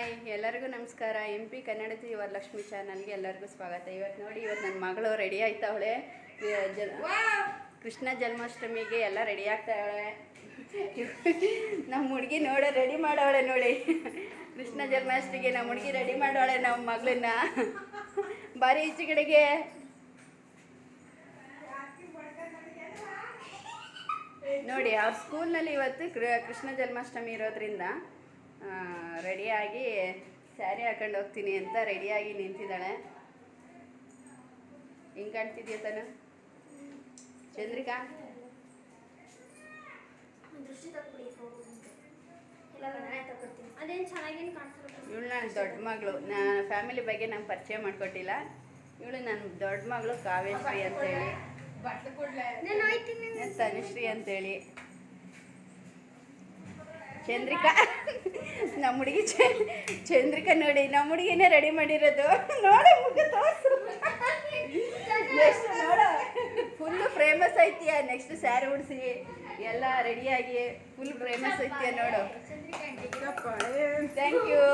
Hi ಎಲ್ಲರಿಗೂ ನಮಸ್ಕಾರ. MP ಕನ್ನಡತಿ ವರಲಕ್ಷ್ಮಿ ಚಾನಲ್ಗೆ ಎಲ್ಲರಿಗೂ ಸ್ವಾಗತ. ಇವತ್ತು ನನ್ನ ಮಗಳು ರೆಡಿ ಆಯ್ತಾವಳೆ. ಕೃಷ್ಣ ಜನ್ಮಾಷ್ಟಮಿಗೆ ಎಲ್ಲ ರೆಡಿ ಆಗ್ತಾವಳೆ. ನಮ್ಮ ಹುಡುಗಿ ರೆಡಿ ಮಾಡವಳೆ ನೋಡಿ. ಕೃಷ್ಣ ಜನ್ಮಾಷ್ಟಮಿಗೆ ನಮ್ಮ ಹುಡುಗಿ ರೆಡಿ ಮಾಡವಳೆ ನಮ್ಮ ಮಗಳನ್ನ. ಬಾರಿ ಈಚೆ ಕಡೆಗೆ ನೋಡಿ. ಅವ್ರ ಸ್ಕೂಲ್ನಲ್ಲಿ ಇವತ್ತು ಕೃಷ್ಣ ಜನ್ಮಾಷ್ಟಮಿ ಇರೋದ್ರಿಂದ ರೆಡಿಯಾಗಿ ಸ್ಯಾರಿ ಹಾಕೊಂಡು ಹೋಗ್ತೀನಿ ಅಂತ ರೆಡಿಯಾಗಿ ನಿಂತಿದ್ದಾಳೆ. ಹಿಂಗೆ ಕಾಣ್ತಿದ್ಯಾ ತಾನು ಚಂದ್ರಿಕಾ? ಇವಳು ನನ್ನ ದೊಡ್ಡ ಮಗಳು. ನಾನು ಫ್ಯಾಮಿಲಿ ಬಗ್ಗೆ ನಂಗೆ ಪರಿಚಯ ಮಾಡಿಕೊಟ್ಟಿಲ್ಲ. ಇವಳು ನನ್ನ ದೊಡ್ಡ ಮಗಳು ಕಾವ್ಯಶ್ರೀ ಅಂತೇಳಿ, ತನುಶ್ರೀ ಅಂತೇಳಿ. ಚಂದ್ರಿಕಾ ನಮ್ಮ ಹುಡುಗಿ ಚಂದ್ರಿಕಾ ನೋಡಿ, ನಮ್ಮ ಹುಡುಗಿನೇ ರೆಡಿ ಮಾಡಿರೋದು. ನೋಡ ಮುಖ ತೋರಿಸು. ನೆಕ್ಸ್ಟ್ ನೋಡ ಫುಲ್ಲು ಫೇಮಸ್ ಐತಿಯ. ನೆಕ್ಸ್ಟ್ ಸ್ಯಾರಿ ಉಡಿಸಿ ಎಲ್ಲ ರೆಡಿಯಾಗಿ ಫುಲ್ ಫೇಮಸ್ ಐತಿಯ ನೋಡು. Thank you.